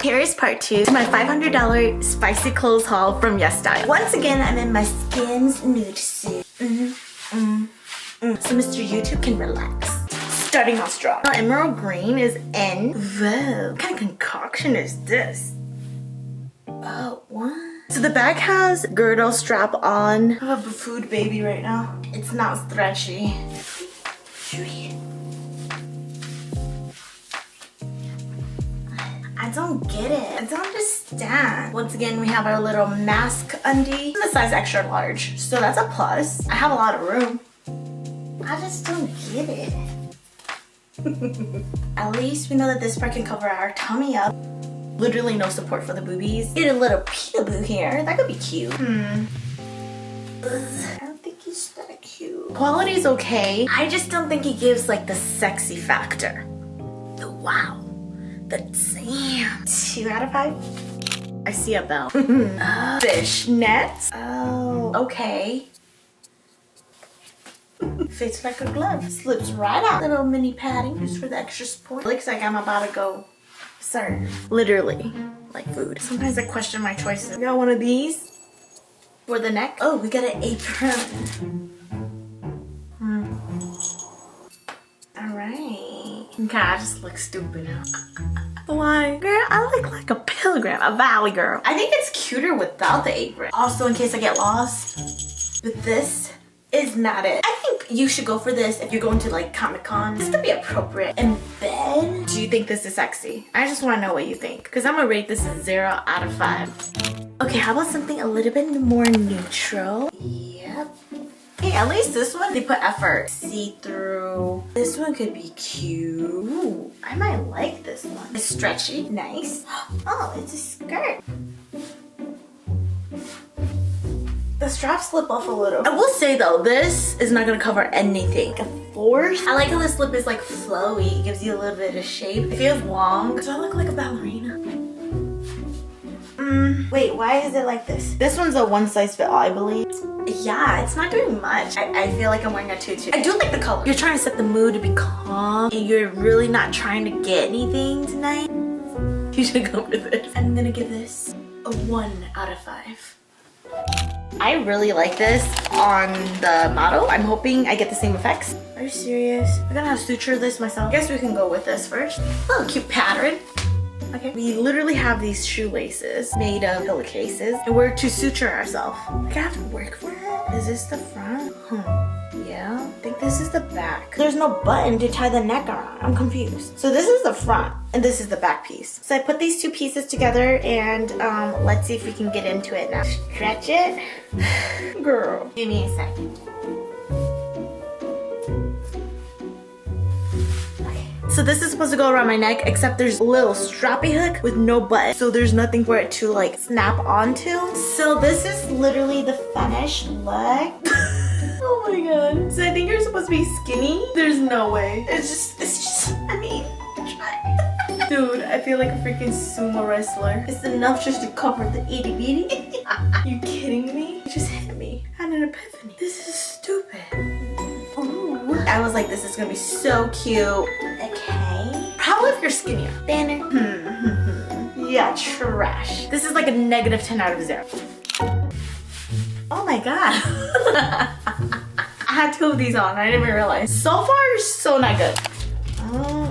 Here is part 2 to my $500 spicy clothes haul from YESSTYLE. Once again, I'm in my Skims nude suit. So Mr. YouTube can relax. Starting off strong. Emerald green is in. Whoa, what kind of concoction is this? Oh, what? So the bag has girdle strap on. I have a food baby right now. It's not stretchy. I don't get it. I don't understand. Once again, we have our little mask undie. The size extra large, so that's a plus. I have a lot of room. I just don't get it. At least we know that this part can cover our tummy up. Literally no support for the boobies. Get a little peekaboo here. That could be cute. I don't think he's that cute. Quality's okay. I just don't think he gives like the sexy factor. The wow. The damn. 2 out of 5. I see a bell. Fish nets. Oh, okay. Fits like a glove. Slips right out. Little mini padding just for the extra support. Looks like I'm about to go serve. Literally, like food. Sometimes I question my choices. We got one of these for the neck. Oh, we got an apron. Alright. Okay, I just look stupid now. Why? Girl, I look like a pilgrim, a valley girl. I think it's cuter without the apron. Also, in case I get lost, but this is not it. I think you should go for this if you're going to like Comic-Con. This could be appropriate. In bed, do you think this is sexy? I just want to know what you think, because I'm gonna rate this a 0 out of 5. Okay, how about something a little bit more neutral? Yep. Hey, at least this one, they put effort. See-through. This one could be cute. Ooh, I might like this one. It's stretchy, nice. Oh, it's a skirt. The straps slip off a little. I will say though, this is not gonna cover anything. A force. I like how the slip is like flowy. It gives you a little bit of shape. It feels long. Do I look like a ballerina? Wait, why is it like this? This one's a one size fit all, I believe. Yeah, it's not doing much. I feel like I'm wearing a tutu. I do like the color. You're trying to set the mood to be calm and you're really not trying to get anything tonight. You should go for this. I'm gonna give this a 1 out of 5. I really like this on the model. I'm hoping I get the same effects. Are you serious? I'm gonna have to suture this myself. I guess we can go with this first. Oh, cute pattern. Okay. We literally have these shoelaces made of pillowcases and we're to suture ourselves. Like I have to work for it? Is this the front? Yeah. I think this is the back. There's no button to tie the neck around. I'm confused. So this is the front and this is the back piece. So I put these two pieces together and let's see if we can get into it now. Stretch it. Girl. Give me a second. So this is supposed to go around my neck, except there's a little strappy hook with no button. So there's nothing for it to like snap onto. So this is literally the finished look. Oh my god. So I think you're supposed to be skinny. There's no way. It's just, I mean, try. Dude, I feel like a freaking sumo wrestler. It's enough just to cover the itty bitty. You kidding me? You just hit me. I had an epiphany. This is stupid. Ooh. I was like, this is gonna be so cute. Okay. Probably if you're skinnier. Banner. Yeah, trash. This is like a negative 10 out of 0. Oh my god. I had 2 of these on. I didn't even realize. So far, so not good.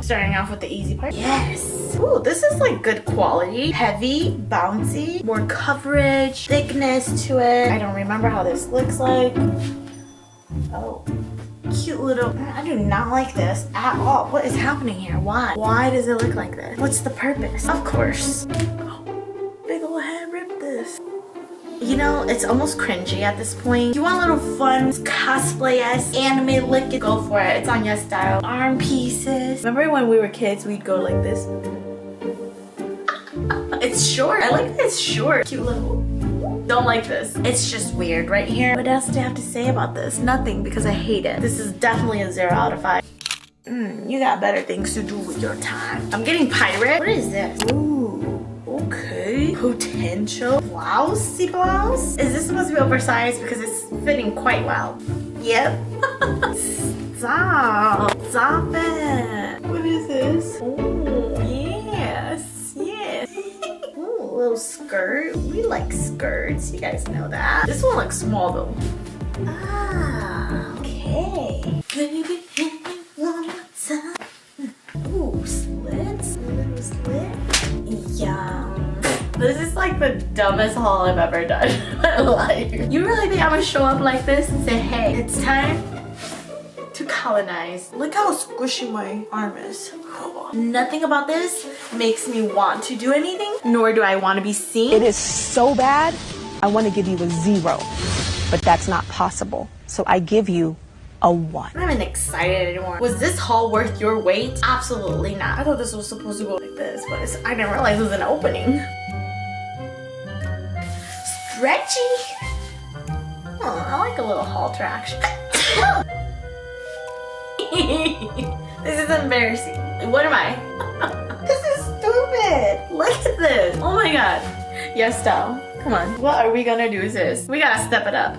Starting off with the easy part. Yes. Ooh, this is like good quality. Heavy, bouncy, more coverage, thickness to it. I don't remember how this looks like. Oh. Cute little, I do not like this at all. What is happening here? Why? Why does it look like this? What's the purpose? Of course. Oh, big ol' head rip this. You know, it's almost cringy at this point. You want a little fun, cosplay-esque, anime look, go for it. It's on YESSTYLE. Arm pieces. Remember when we were kids, we'd go like this? It's short. I like that it's short. Cute little. Don't like this. It's just weird right here. What else do I have to say about this? Nothing, because I hate it. This is definitely a 0 out of 5. You got better things to do with your time. I'm getting pirate. What is this? Ooh, okay. Potential blousey blouse. Is this supposed to be oversized? Because it's fitting quite well. Yep. Stop. Stop it. What is this? Oh, yes. Yes. little skirt. We like skirts, you guys know that. This one looks small though. Ah, okay. Baby, one more time. Ooh, slits, little slit. Yum. This is like the dumbest haul I've ever done in my life. You really think I'm gonna show up like this and say, hey, it's time to colonize? Look how squishy my arm is. Nothing about this makes me want to do anything, nor do I want to be seen. It is so bad, I want to give you a 0, but that's not possible. So I give you a 1. I'm not even excited anymore. Was this haul worth your wait? Absolutely not. I thought this was supposed to go like this, but I didn't realize it was an opening. Stretchy. Oh, I like a little halter action. This is embarrassing. What am I? This is stupid. Look at this. Oh my god. Yes, style. Come on. What are we gonna do, sis? We gotta step it up.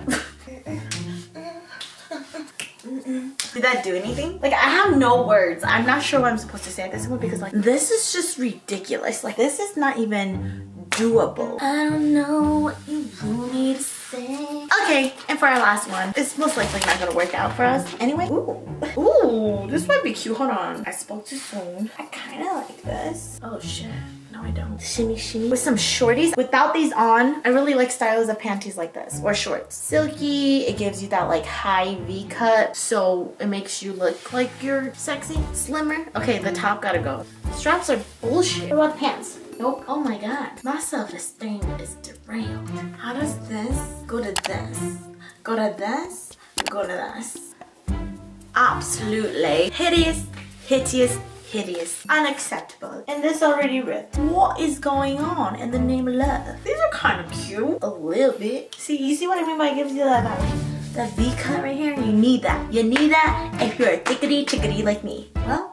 Did that do anything? Like, I have no words. I'm not sure what I'm supposed to say at this one because, like, this is just ridiculous. Like, this is not even doable. I don't know what you want me to say. Okay, and for our last one, it's most likely not gonna work out for us. Anyway, ooh, this might be cute. Hold on. I spoke too soon. I kind of like this. Oh shit. No, I don't. Shimmy, shimmy. With some shorties. Without these on, I really like styles of panties like this or shorts. Silky. It gives you that like high V cut, so it makes you look like you're sexy, slimmer. Okay, the top gotta go. Straps are bullshit. What about the pants? Nope. Oh my god. My self-esteem is derailed. How does this go to this? Go to this? Go to this. Absolutely hideous, hideous, hideous, unacceptable. And this already ripped. What is going on in the name of love? These are kind of cute. A little bit. See, you see what I mean by it gives you that V cut right here? You need that. You need that if you're a tickety like me. Well,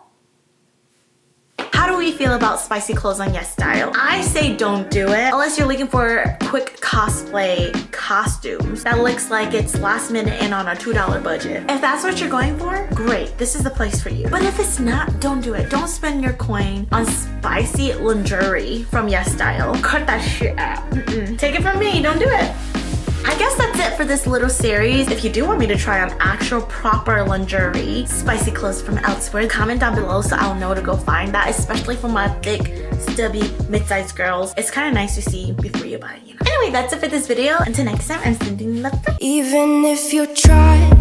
how do we feel about spicy clothes on YESSTYLE? I say don't do it unless you're looking for quick cosplay costumes that looks like it's last minute and on a $2 budget. If that's what you're going for, great, this is the place for you. But if it's not, don't do it. Don't spend your coin on spicy lingerie from YESSTYLE. Cut that shit out. Take it from me, don't do it. I guess that's it for this little series. If you do want me to try on actual proper lingerie, spicy clothes from elsewhere, comment down below so I'll know to go find that, especially for my thick, stubby, mid-sized girls. It's kind of nice to see before you buy, you know. Anyway, that's it for this video. Until next time, I'm sending love. Even if you try